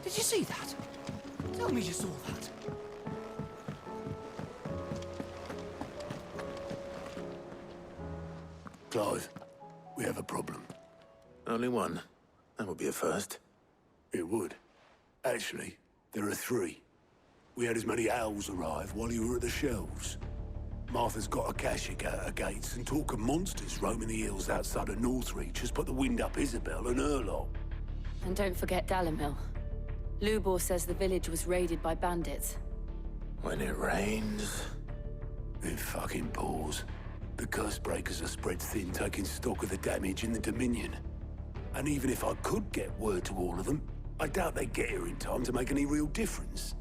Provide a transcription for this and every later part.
Did you see that? Tell me you saw that. Clive, we have a problem. Only one. That would be a first. It would. Actually, there are three. We had as many owls arrive while you were at the shelves. Martha's got a Akashic out her gates, and talk of monsters roaming the hills outside of Northreach has put the wind up Isabel and her lot. And don't forget Dalimil. Lubor says the village was raided by bandits. When it rains... It fucking pours. The curse breakers are spread thin, taking stock of the damage in the Dominion. And even if I could get word to all of them, I doubt they'd get here in time to make any real difference.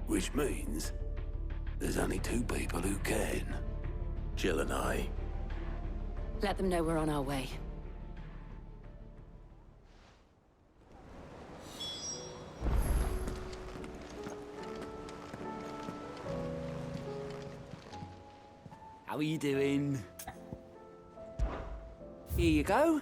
Which means... there's only two people who can. Jill and I. Let them know we're on our way. How are you doing? Here you go.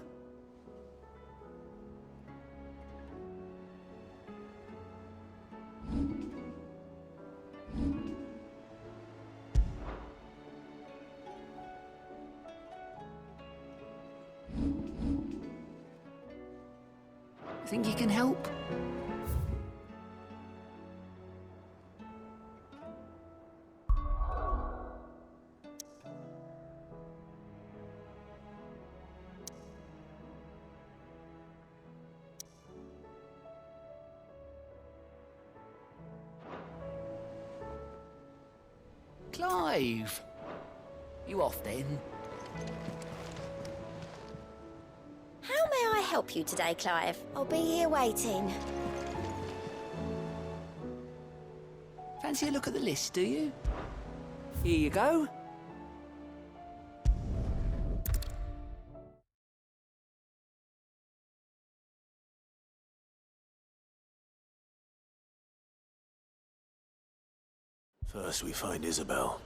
Think you can help? Clive! You off then? How may I help you today, Clive? I'll be here waiting. Fancy a look at the list, do you? Here you go. First we find Isabel.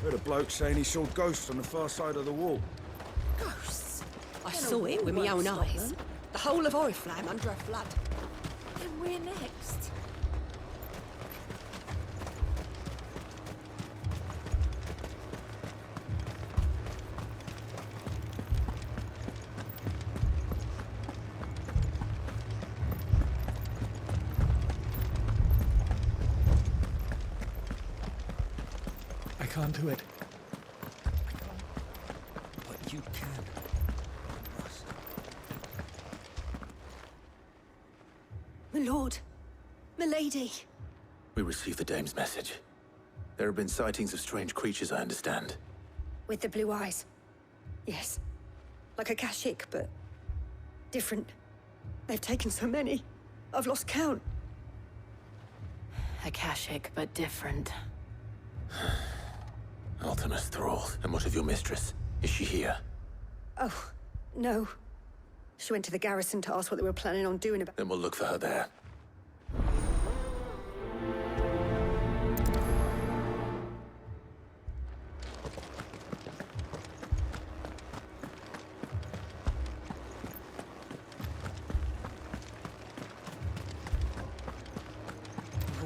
Heard a bloke saying he saw ghosts on the far side of the wall. Ghosts? I saw it with my own eyes. The whole of Oriflamme under a flood. And we're next. I can't do it. But you can. My lord, my lady. We received the dame's message. There have been sightings of strange creatures, I understand. With the blue eyes. Yes. Like a Akashic, but different. They've taken so many. I've lost count. Akashic, but different. Ultima's thrall. And what of your mistress? Is she here? Oh, no. She went to the garrison to ask what they were planning on doing about... Then we'll look for her there.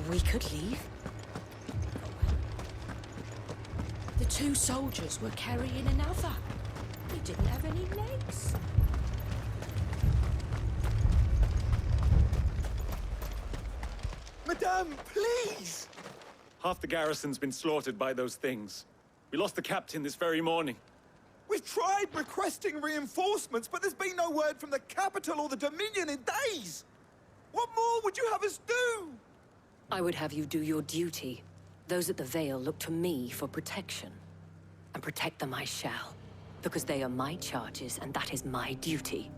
We could leave. The two soldiers were carrying another. He didn't have any legs. Madame, please! Half the garrison's been slaughtered by those things. We lost the captain this very morning. We've tried requesting reinforcements, but there's been no word from the capital or the Dominion in days! What more would you have us do? I would have you do your duty. Those at the Vale look to me for protection. And protect them I shall. Because they are my charges, and that is my duty.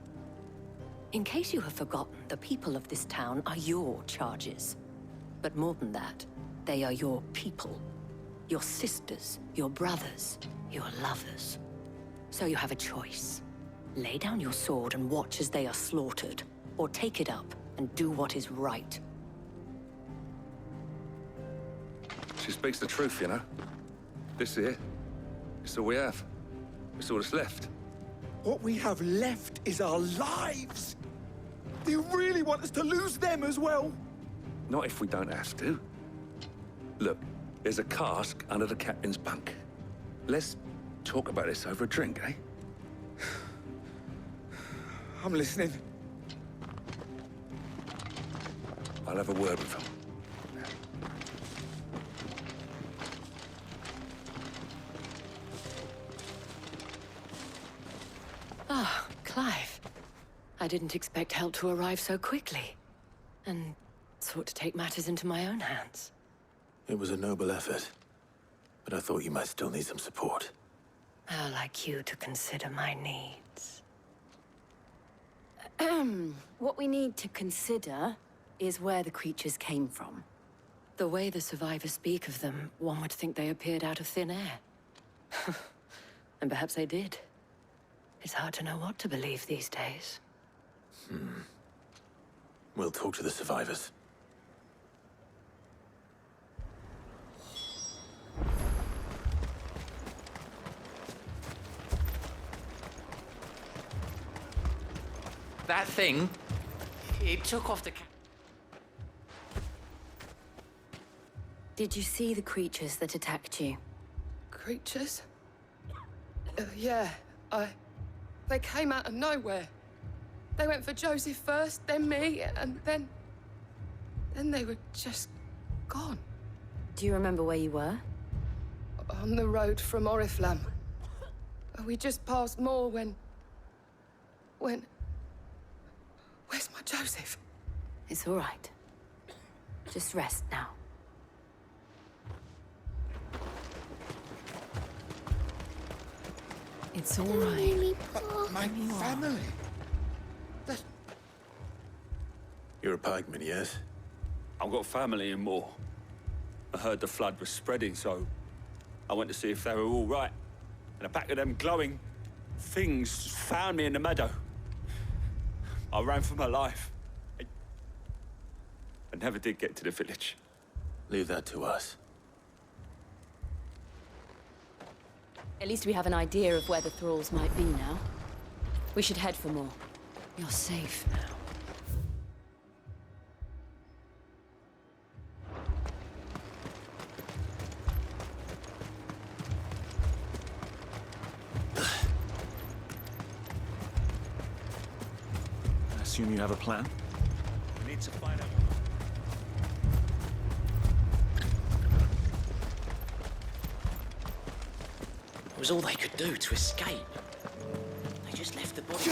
In case you have forgotten, the people of this town are your charges. But more than that, they are your people. Your sisters, your brothers, your lovers. So you have a choice. Lay down your sword and watch as they are slaughtered, or take it up and do what is right. She speaks the truth, you know. This here, it's all we have. It's all that's left. What we have left is our lives. Do you really want us to lose them as well? Not if we don't have to. Look, there's a cask under the captain's bunk. Let's talk about this over a drink, eh? I'm listening. I'll have a word with him. Ah, Clive. I didn't expect help to arrive so quickly. And sought to take matters into my own hands. It was a noble effort, but I thought you might still need some support. How like you to consider my needs. What we need to consider is where the creatures came from. The way the survivors speak of them, one would think they appeared out of thin air. And perhaps they did. It's hard to know what to believe these days. We'll talk to the survivors. That thing, it took off the... Did you see the creatures that attacked you? Creatures? Yeah, They came out of nowhere. They went for Joseph first, then me, and then they were just gone. Do you remember where you were? On the road from Oriflamme. We just passed Moor when... Where's my Joseph? It's all right. Just rest now. It's all right. My family. You're a pikeman, yes? I've got family in Moor. I heard the flood was spreading, so I went to see if they were all right. And a pack of them glowing things found me in the meadow. I ran for my life. I never did get to the village. Leave that to us. At least we have an idea of where the thralls might be now. We should head for more. You're safe now. I assume you have a plan? We need to find out. It was all they could do to escape. They just left the body.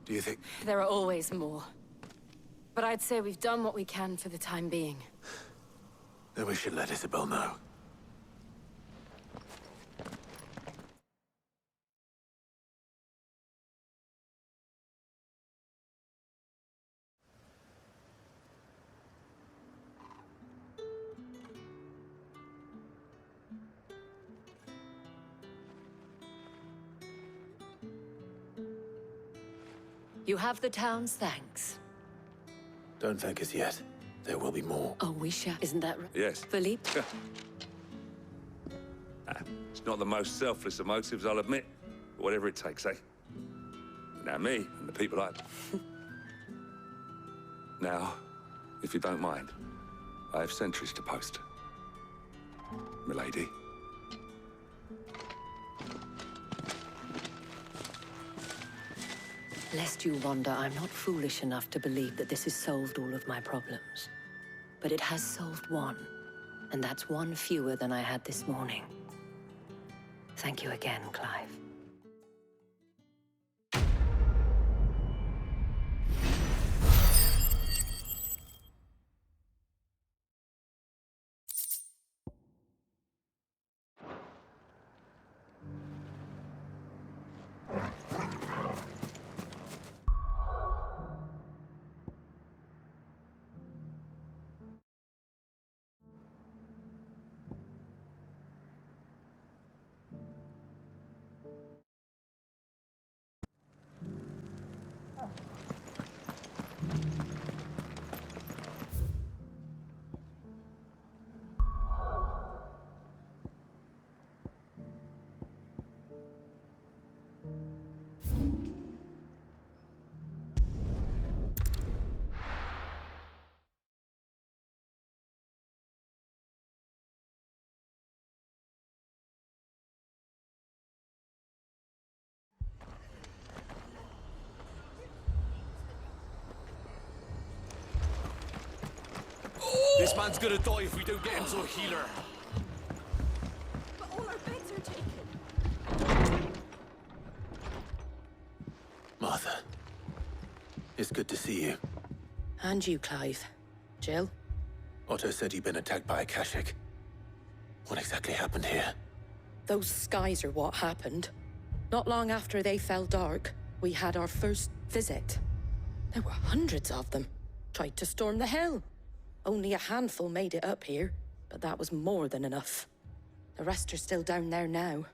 Do you think? There are always more. But I'd say we've done what we can for the time being. Then we should let Isabel know. You have the town's thanks. Don't thank us yet. There will be more. Oh, we shall. Isn't that right? Yes. Philippe? It's not the most selfless of motives, I'll admit. But whatever it takes, eh? Now me and the people I... Now, if you don't mind, I have sentries to post. Milady. Lest you wonder, I'm not foolish enough to believe that this has solved all of my problems. But it has solved one, and that's one fewer than I had this morning. Thank you again, Clive. This man's gonna die if we don't get him to a healer. But all our beds are taken. Martha. It's good to see you. And you, Clive. Jill? Otto said he'd been attacked by a Kashik. What exactly happened here? Those skies are what happened. Not long after they fell dark, we had our first visit. There were hundreds of them. Tried to storm the hill. Only a handful made it up here, but that was more than enough. The rest are still down there now.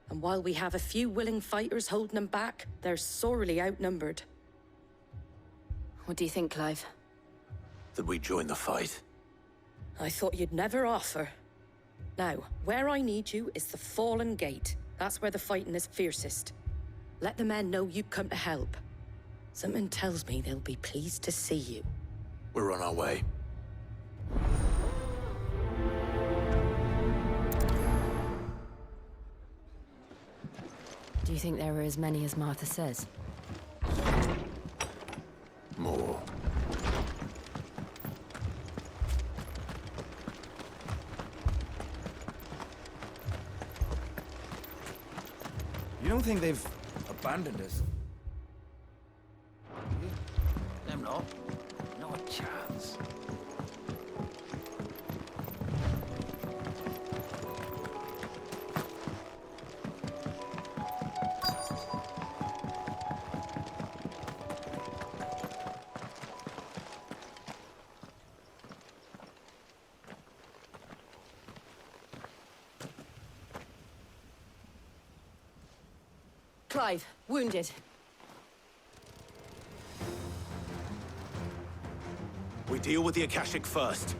And while we have a few willing fighters holding them back, they're sorely outnumbered. What do you think, Clive? That we join the fight. I thought you'd never offer. Now, where I need you is the Fallen Gate. That's where the fighting is fiercest. Let the men know you come to help. Something tells me they'll be pleased to see you. We're on our way. Do you think there are as many as Martha says? More. You don't think they've abandoned us? Them not. Not a chance. Clive, wounded. We deal with the Akashic first.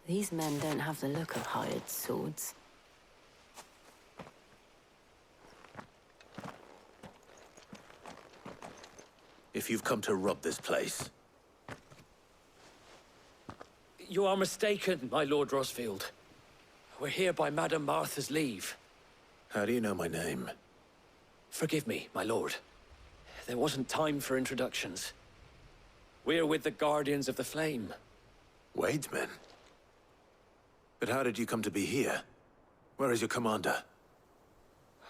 These men don't have the look of hired swords. If you've come to rob this place... You are mistaken, my Lord Rosfield. We're here by Madame Martha's leave. How do you know my name? Forgive me, my lord. There wasn't time for introductions. We're with the Guardians of the Flame. Wade's men? But how did you come to be here? Where is your commander?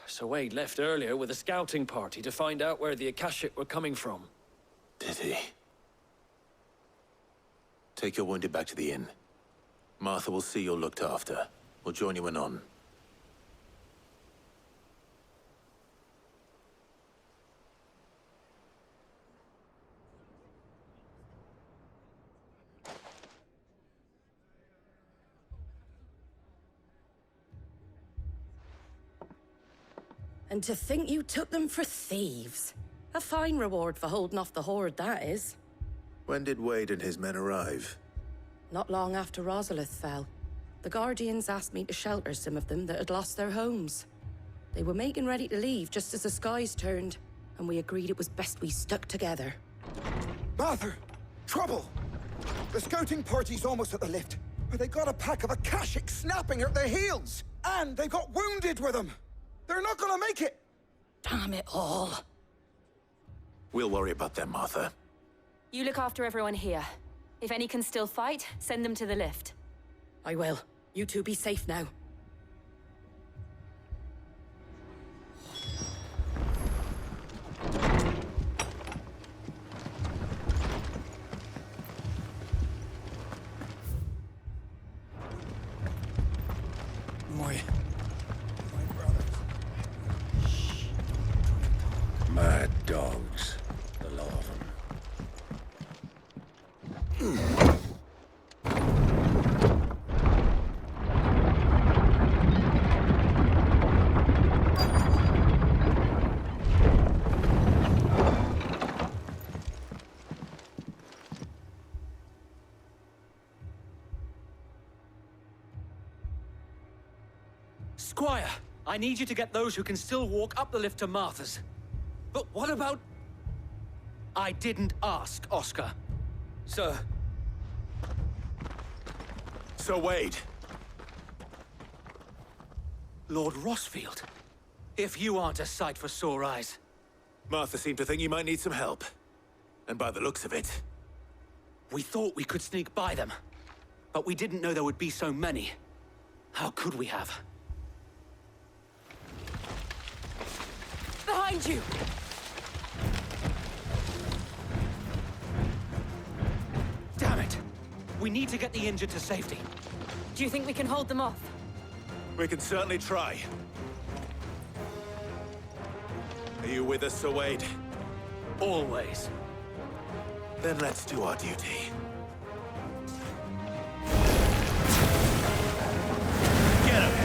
Sir Wade left earlier with a scouting party to find out where the Akashic were coming from. Did he? Take your wounded back to the inn. Martha will see you're looked after. We'll join you anon. And to think you took them for thieves. A fine reward for holding off the horde, that is. When did Wade and his men arrive? Not long after Rosalith fell. The Guardians asked me to shelter some of them that had lost their homes. They were making ready to leave just as the skies turned, and we agreed it was best we stuck together. Martha! Trouble! The scouting party's almost at the lift, but they got a pack of Akashic snapping at their heels! And they've got wounded with them! They're not gonna make it! Damn it all. We'll worry about them, Martha. You look after everyone here. If any can still fight, send them to the lift. I will. You two be safe now. Mad dogs, the lot of them. Squire, I need you to get those who can still walk up the lift to Martha's. But what about... I didn't ask, Oscar. Sir. Sir Wade. Lord Rosfield. If you aren't a sight for sore eyes. Martha seemed to think you might need some help. And by the looks of it... We thought we could sneak by them. But we didn't know there would be so many. How could we have? Behind you! Damn it! We need to get the injured to safety. Do you think we can hold them off? We can certainly try. Are you with us, Sir Wade? Always. Then let's do our duty. Get him!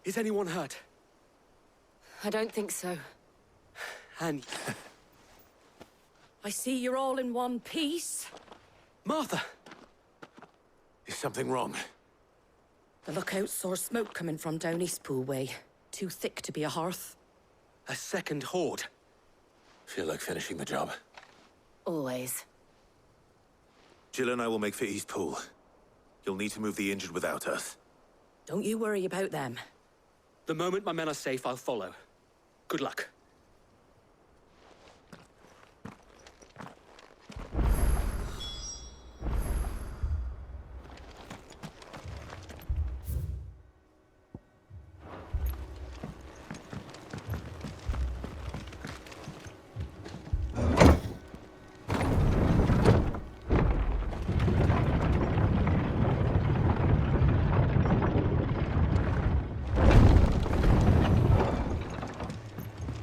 Is anyone hurt? I don't think so. And... I see you're all in one piece. Martha! Is something wrong? The lookout saw smoke coming from down Eastpool way. Too thick to be a hearth. A second horde. Feel like finishing the job. Always. Jill and I will make for Eastpool. You'll need to move the injured without us. Don't you worry about them. The moment my men are safe, I'll follow. Good luck.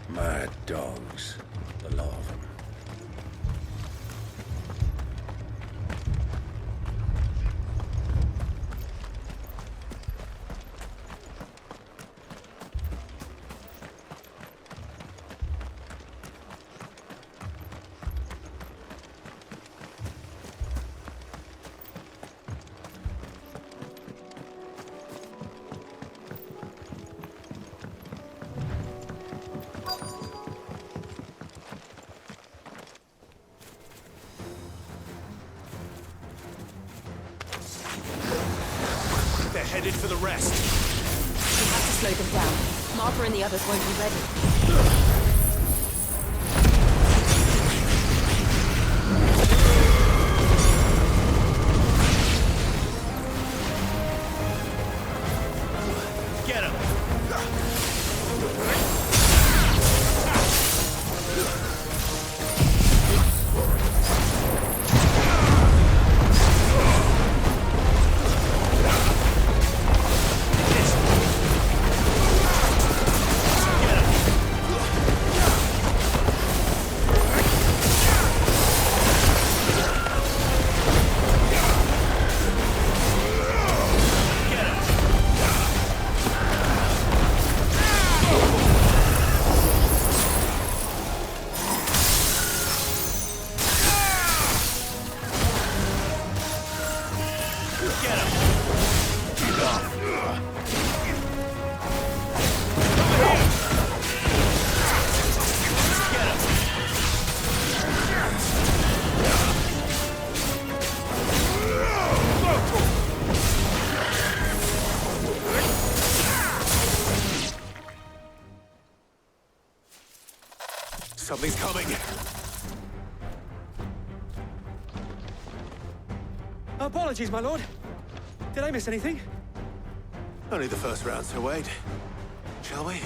Mad dogs. The lot of them. They're headed for the rest. We have to slow them down. Martha and the others won't be ready. Get him! Something's coming. Apologies, my lord. Did I miss anything? Only the first round, so wait. Shall we?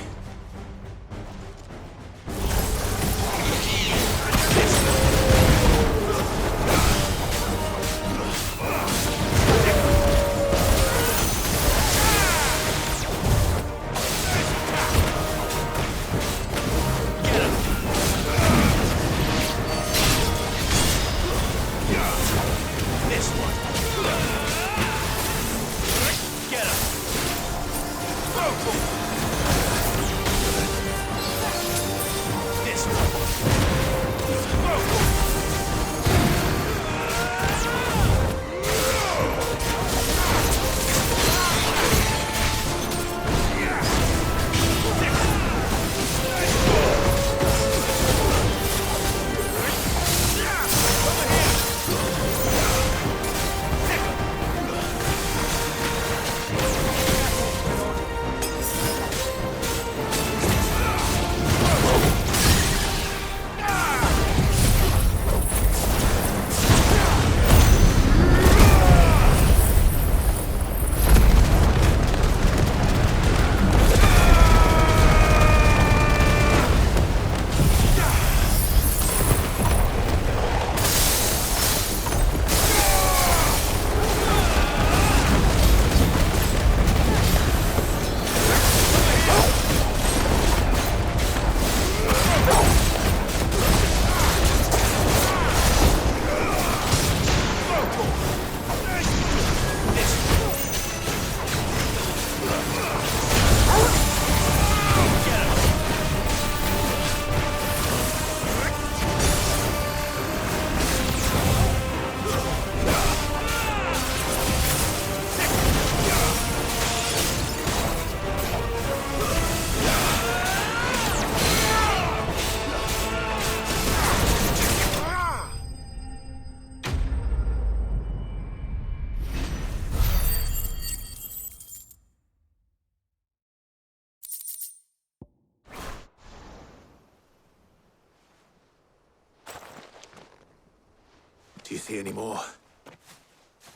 Do you see any more?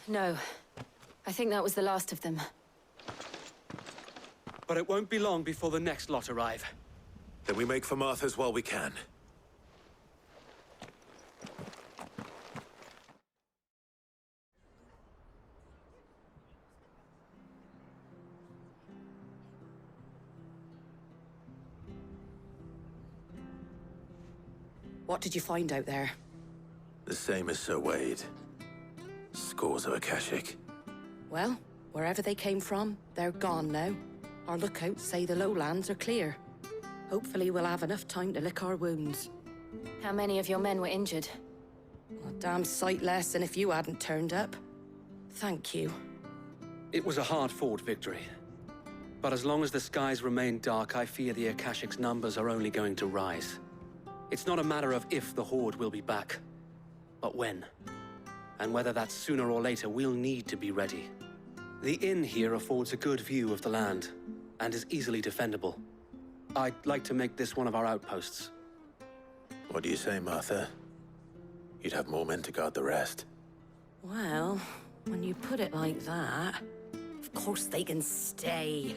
No. I think that was the last of them. But it won't be long before the next lot arrive. Then we make for Martha's while we can. What did you find out there? The same as Sir Wade. Scores of Akashic. Well, wherever they came from, they're gone now. Our lookouts say the lowlands are clear. Hopefully we'll have enough time to lick our wounds. How many of your men were injured? A damn sight less than if you hadn't turned up. Thank you. It was a hard-fought victory. But as long as the skies remain dark, I fear the Akashic's numbers are only going to rise. It's not a matter of if the Horde will be back, but when. And whether that's sooner or later, we'll need to be ready. The inn here affords a good view of the land, and is easily defendable. I'd like to make this one of our outposts. What do you say, Martha? You'd have more men to guard the rest. Well, when you put it like that, of course they can stay.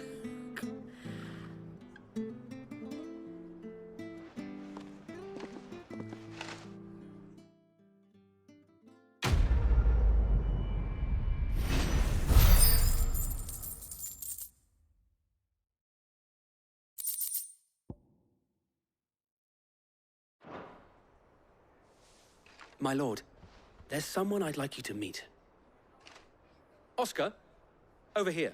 My lord, there's someone I'd like you to meet. Oscar, over here.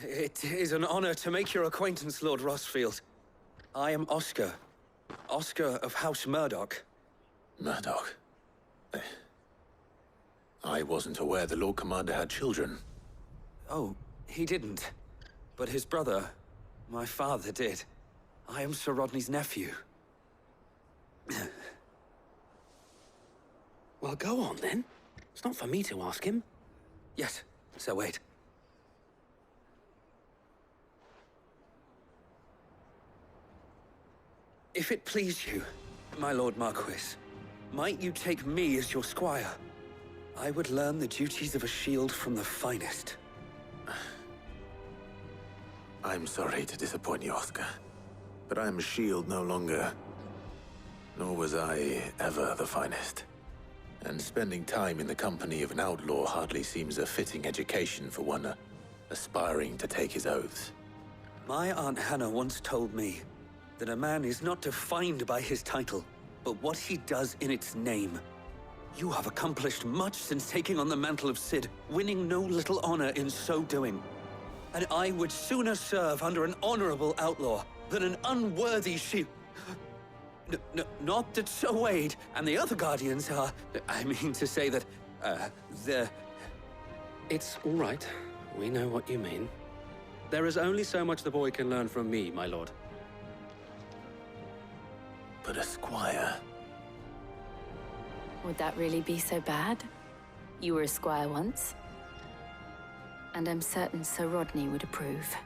It is an honor to make your acquaintance, Lord Rossfield. I am Oscar. Oscar of House Murdoch. Murdoch? I wasn't aware the Lord Commander had children. Oh, he didn't. But his brother, my father, did. I am Sir Rodney's nephew. Well, go on, then. It's not for me to ask him. Yes, Sir Wade. If it please you, my Lord Marquis, might you take me as your squire? I would learn the duties of a shield from the finest. I'm sorry to disappoint you, Oscar, but I am a shield no longer. Nor was I ever the finest. And spending time in the company of an outlaw hardly seems a fitting education for one aspiring to take his oaths. My Aunt Hannah once told me that a man is not defined by his title, but what he does in its name. You have accomplished much since taking on the mantle of Cid, winning no little honor in so doing. And I would sooner serve under an honorable outlaw than an unworthy shield. Not that Sir Wade and the other Guardians are... I mean to say that, they're... It's all right. We know what you mean. There is only so much the boy can learn from me, my lord. But a squire... Would that really be so bad? You were a squire once. And I'm certain Sir Rodney would approve.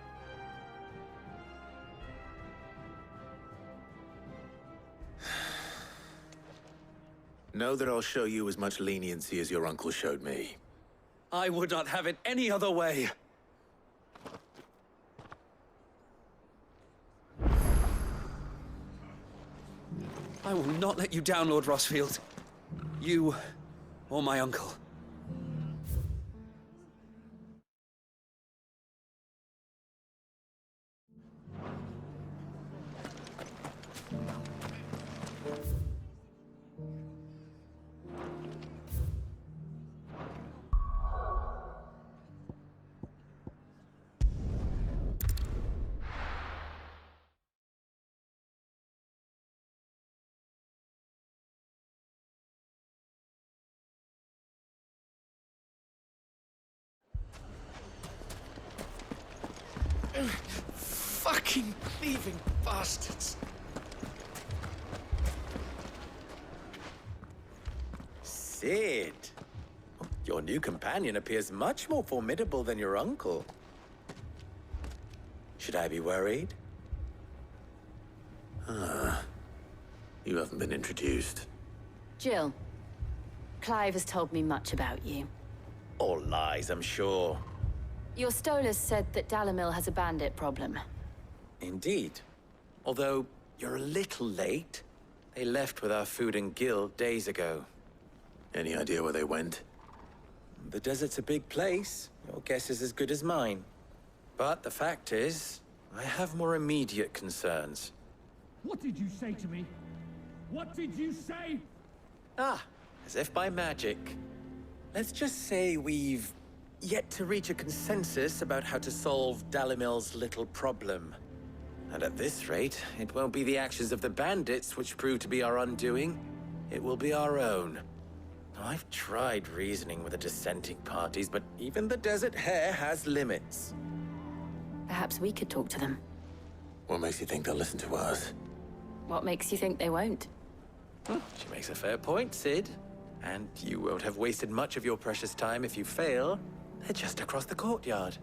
Know that I'll show you as much leniency as your uncle showed me. I would not have it any other way. I will not let you down, Lord Rossfield. You or my uncle. Fucking thieving bastards! Cid! Your new companion appears much more formidable than your uncle. Should I be worried? You haven't been introduced. Jill, Clive has told me much about you. All lies, I'm sure. Your Stolas said that Dalimil has a bandit problem. Indeed. Although, you're a little late. They left with our food and guild days ago. Any idea where they went? The desert's a big place. Your guess is as good as mine. But the fact is, I have more immediate concerns. What did you say to me? What did you say? Ah, as if by magic. Let's just say we've yet to reach a consensus about how to solve Dalimil's little problem. And at this rate, it won't be the actions of the bandits which prove to be our undoing. It will be our own. I've tried reasoning with the dissenting parties, but even the Desert Hare has limits. Perhaps we could talk to them. What makes you think they'll listen to us? What makes you think they won't? She makes a fair point, Sid. And you won't have wasted much of your precious time if you fail. They're just across the courtyard.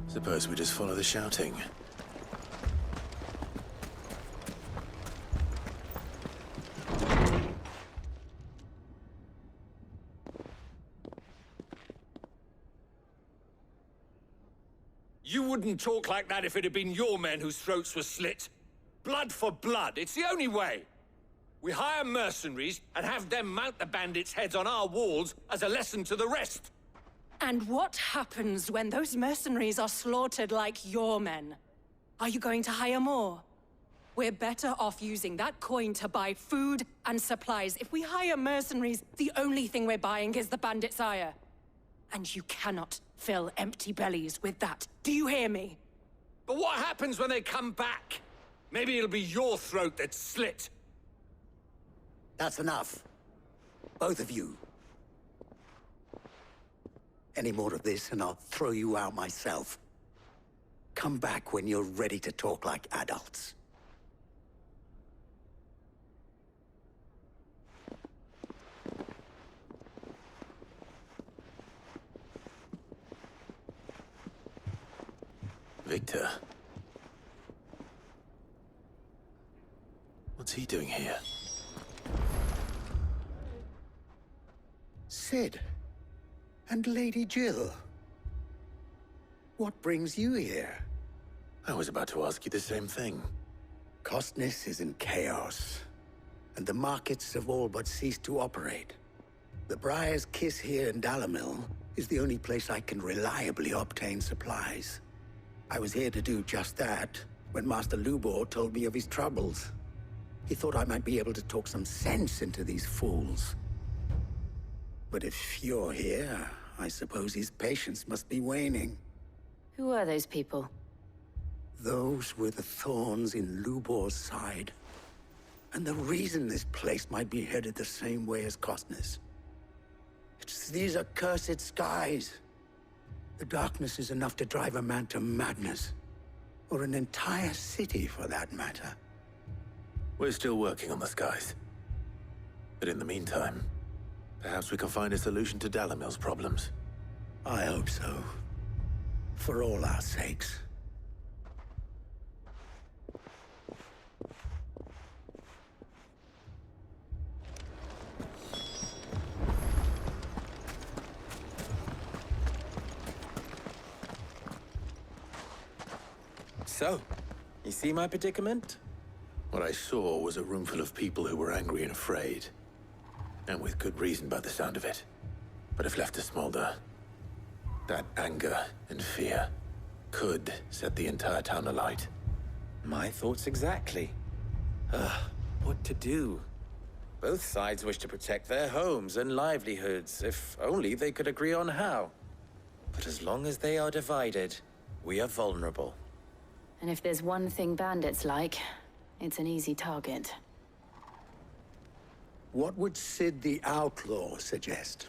Suppose we just follow the shouting. You wouldn't talk like that if it had been your men whose throats were slit. Blood for blood, it's the only way. We hire mercenaries and have them mount the bandits' heads on our walls as a lesson to the rest. And what happens when those mercenaries are slaughtered like your men? Are you going to hire more? We're better off using that coin to buy food and supplies. If we hire mercenaries, the only thing we're buying is the bandits' ire. And you cannot fill empty bellies with that. Do you hear me? But what happens when they come back? Maybe it'll be your throat that's slit. That's enough. Both of you. Any more of this and I'll throw you out myself. Come back when you're ready to talk like adults. Victor. What's he doing here? Sid. And Lady Jill. What brings you here? I was about to ask you the same thing. Costness is in chaos, and the markets have all but ceased to operate. The Briar's Kiss here in Dalimil is the only place I can reliably obtain supplies. I was here to do just that when Master Lubor told me of his troubles. He thought I might be able to talk some sense into these fools. But if you're here, I suppose his patience must be waning. Who are those people? Those were the thorns in Lubor's side. And the reason this place might be headed the same way as Costness. It's these accursed skies. The darkness is enough to drive a man to madness. Or an entire city, for that matter. We're still working on the skies. But in the meantime, perhaps we can find a solution to Dalimil's problems. I hope so. For all our sakes. So, you see my predicament? What I saw was a room full of people who were angry and afraid. And with good reason by the sound of it. But if left to smolder, that anger and fear could set the entire town alight. My thoughts exactly. What to do? Both sides wish to protect their homes and livelihoods, if only they could agree on how. But as long as they are divided, we are vulnerable. And if there's one thing bandits like, it's an easy target. What would Sid the Outlaw suggest?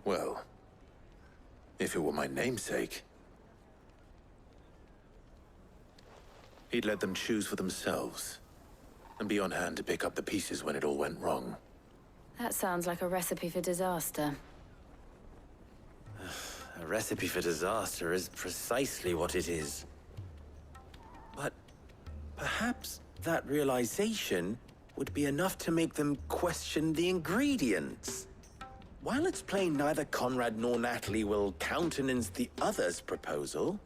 Well, if it were my namesake, he'd let them choose for themselves, and be on hand to pick up the pieces when it all went wrong. That sounds like a recipe for disaster. A recipe for disaster is precisely what it is. But perhaps that realization would be enough to make them question the ingredients. While it's plain neither Conrad nor Natalie will countenance the other's proposal,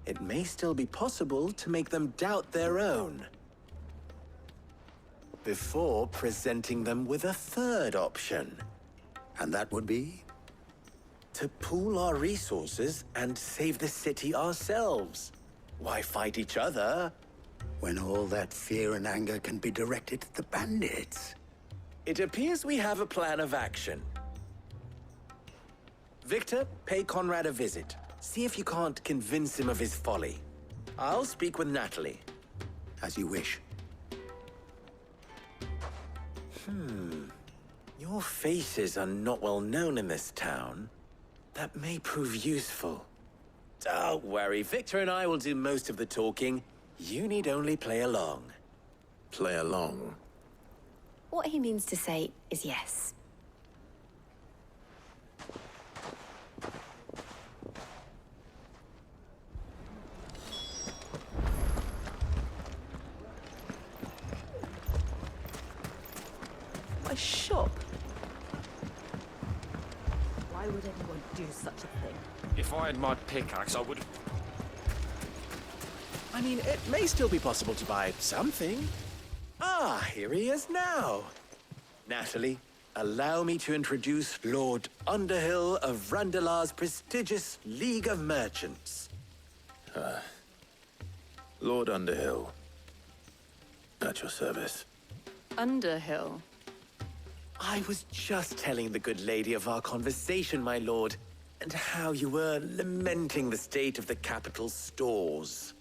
it may still be possible to make them doubt their own before presenting them with a third option. And that would be? To pool our resources and save the city ourselves. Why fight each other? When all that fear and anger can be directed at the bandits. It appears we have a plan of action. Victor, pay Conrad a visit. See if you can't convince him of his folly. I'll speak with Natalie. As you wish. Your faces are not well known in this town. That may prove useful. Don't worry, Victor and I will do most of the talking. You need only play along. Play along? What he means to say is yes. A shop? Why would anyone do such a thing? If I had my pickaxe, I would... I mean, it may still be possible to buy something. Ah, here he is now. Natalie, allow me to introduce Lord Underhill of Randalar's prestigious League of Merchants. Lord Underhill. At your service. Underhill? I was just telling the good lady of our conversation, my lord, and how you were lamenting the state of the capital's stores.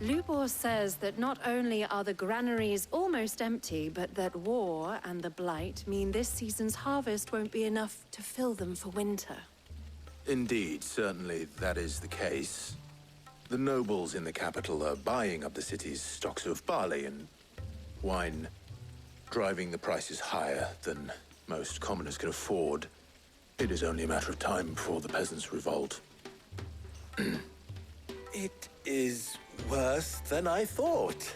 Lubor says that not only are the granaries almost empty, but that war and the Blight mean this season's harvest won't be enough to fill them for winter. Indeed, certainly that is the case. The nobles in the capital are buying up the city's stocks of barley and wine, driving the prices higher than most commoners can afford. It is only a matter of time before the peasants revolt. It is worse than I thought.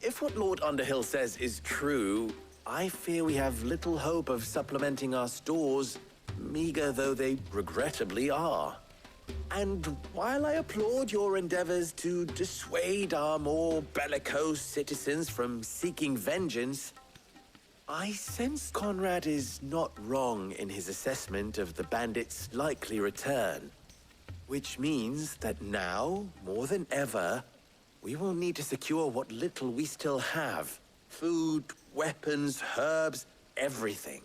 If what Lord Underhill says is true, I fear we have little hope of supplementing our stores, meager though they regrettably are. And while I applaud your endeavors to dissuade our more bellicose citizens from seeking vengeance, I sense Conrad is not wrong in his assessment of the bandits' likely return. Which means that now, more than ever, we will need to secure what little we still have. Food, weapons, herbs, everything.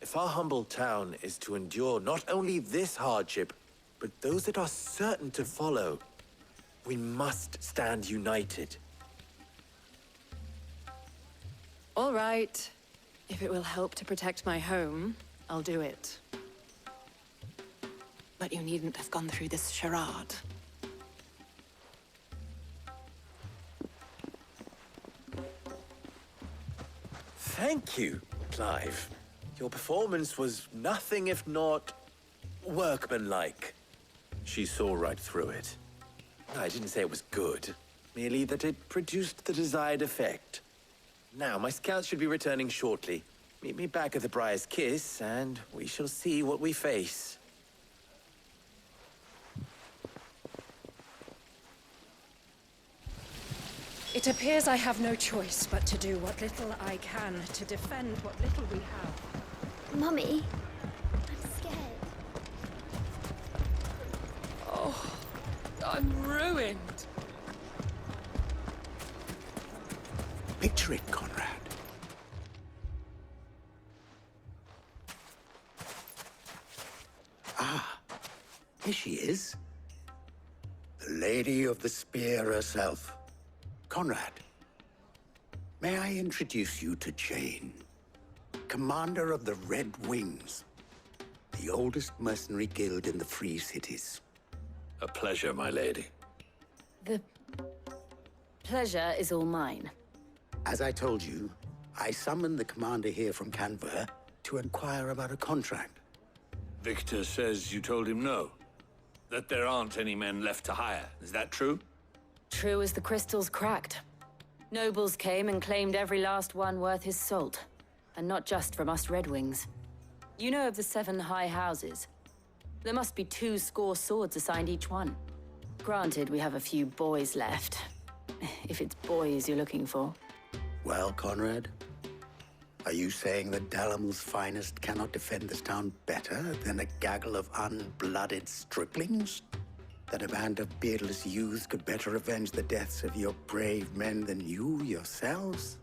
If our humble town is to endure not only this hardship, but those that are certain to follow, we must stand united. All right. If it will help to protect my home, I'll do it. But you needn't have gone through this charade. Thank you, Clive. Your performance was nothing if not workmanlike. She saw right through it. I didn't say it was good, merely that it produced the desired effect. Now, my scouts should be returning shortly. Meet me back at the Briar's Kiss, and we shall see what we face. It appears I have no choice but to do what little I can to defend what little we have. Mummy, I'm scared. Oh, I'm ruined. Picture it, Conrad. Ah, here she is. The Lady of the Spear herself. Conrad, may I introduce you to Jane, commander of the Red Wings, the oldest mercenary guild in the Free Cities. A pleasure, my lady. The pleasure is all mine. As I told you, I summoned the commander here from Canberra to inquire about a contract. Victor says you told him no. That there aren't any men left to hire. Is that true? True as the crystals cracked. Nobles came and claimed every last one worth his salt. And not just from us Red Wings. You know of the 7 high houses? There must be 200 swords assigned each one. Granted, we have a few boys left. If it's boys you're looking for. Well, Conrad, are you saying that Dalimil's finest cannot defend this town better than a gaggle of unblooded striplings? That a band of beardless youths could better avenge the deaths of your brave men than you yourselves?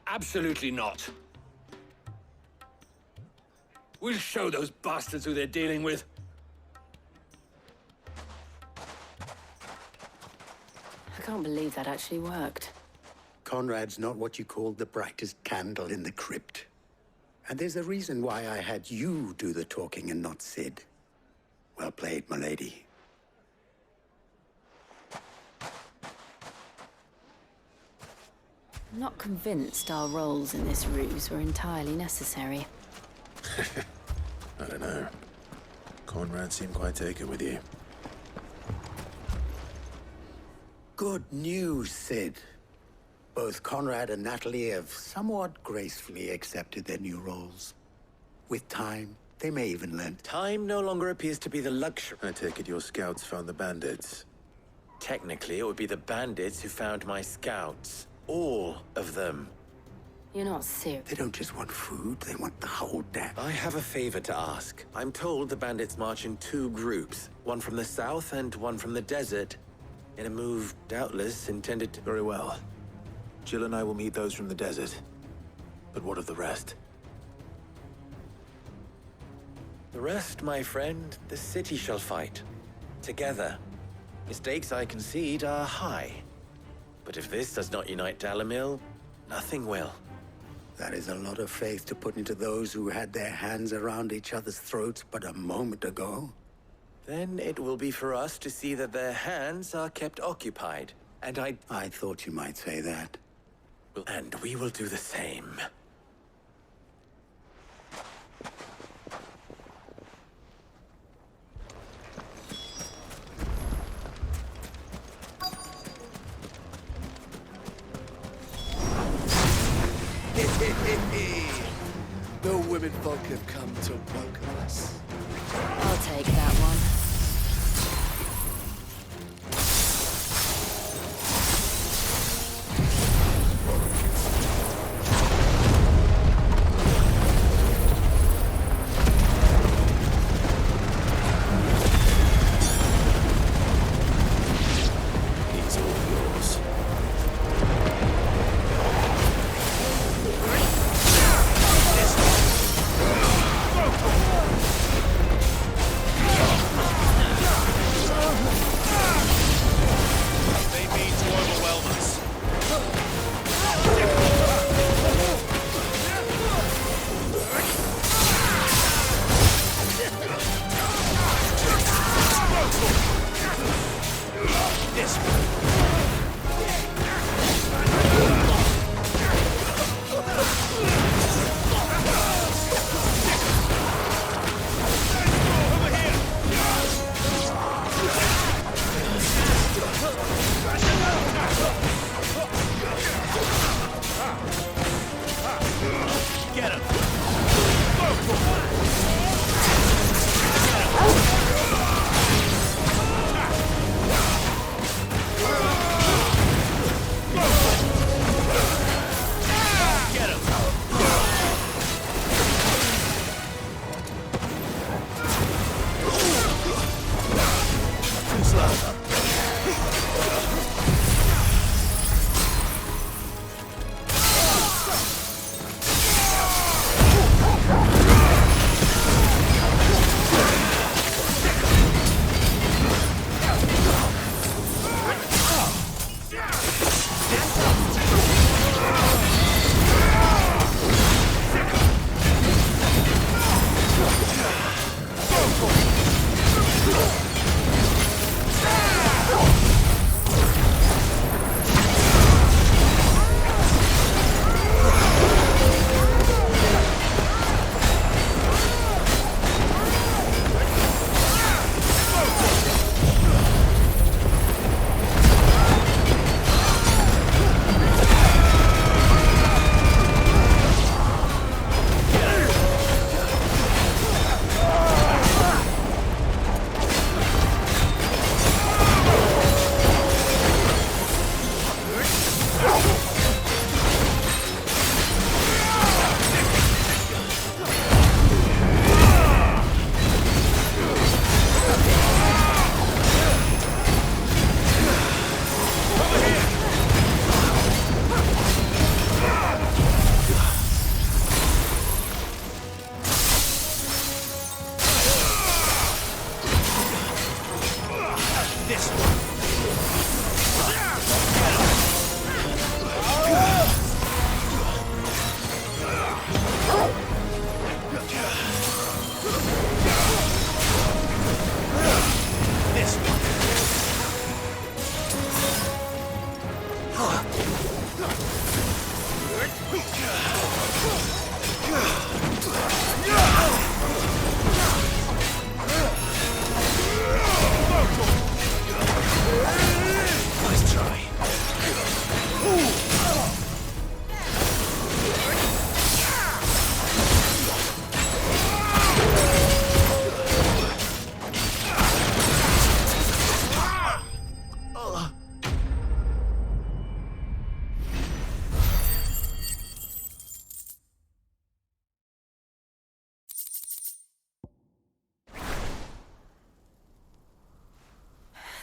Absolutely not. We'll show those bastards who they're dealing with. I can't believe that actually worked. Conrad's not what you call the brightest candle in the crypt. And there's a reason why I had you do the talking and not Sid. Well played, my lady. I'm not convinced our roles in this ruse were entirely necessary. I don't know. Conrad seemed quite taken with you. Good news, Sid. Both Conrad and Natalie have somewhat gracefully accepted their new roles. With time, they may even learn. Time no longer appears to be the luxury. I take it your scouts found the bandits. Technically, it would be the bandits who found my scouts. All of them. You're not serious. They don't just want food, they want the whole damn. I have a favor to ask. I'm told the bandits march in 2 groups. One from the south and one from the desert. In a move, doubtless, intended to... Very well. Jill and I will meet those from the desert. But what of the rest? The rest, my friend, the city shall fight. Together. Mistakes, I concede, are high. But if this does not unite Dalimil, nothing will. That is a lot of faith to put into those who had their hands around each other's throats but a moment ago. Then it will be for us to see that their hands are kept occupied. And I thought you might say that. And we will do the same. The women folk have come to welcome us. I'll take that one.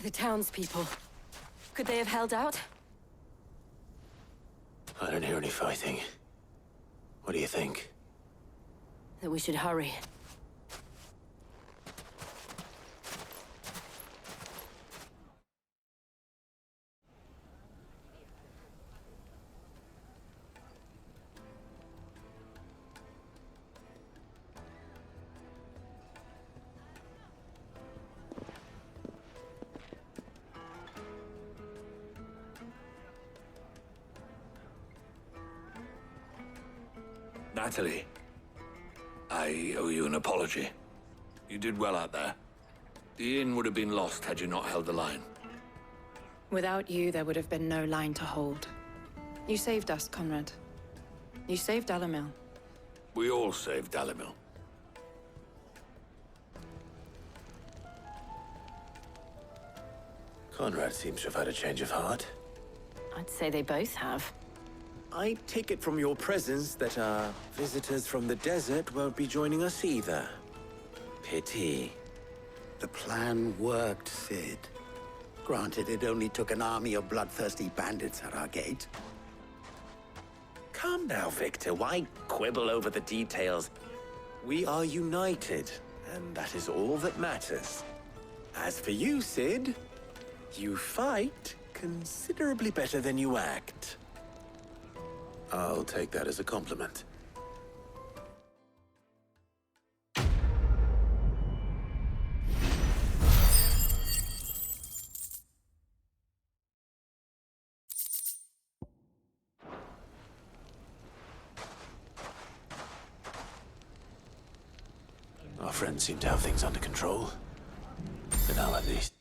The townspeople. Could they have held out? I don't hear any fighting. What do you think? That we should hurry. Natalie, I owe you an apology. You did well out there. The inn would have been lost had you not held the line. Without you, there would have been no line to hold. You saved us, Conrad. You saved Dalimil. We all saved Dalimil. Conrad seems to have had a change of heart. I'd say they both have. I take it from your presence that our visitors from the desert won't be joining us either. Pity. The plan worked, Sid. Granted, it only took an army of bloodthirsty bandits at our gate. Calm now, Victor. Why quibble over the details? We are united, and that is all that matters. As for you, Sid, you fight considerably better than you act. I'll take that as a compliment. Our friends seem to have things under control. For now, at least.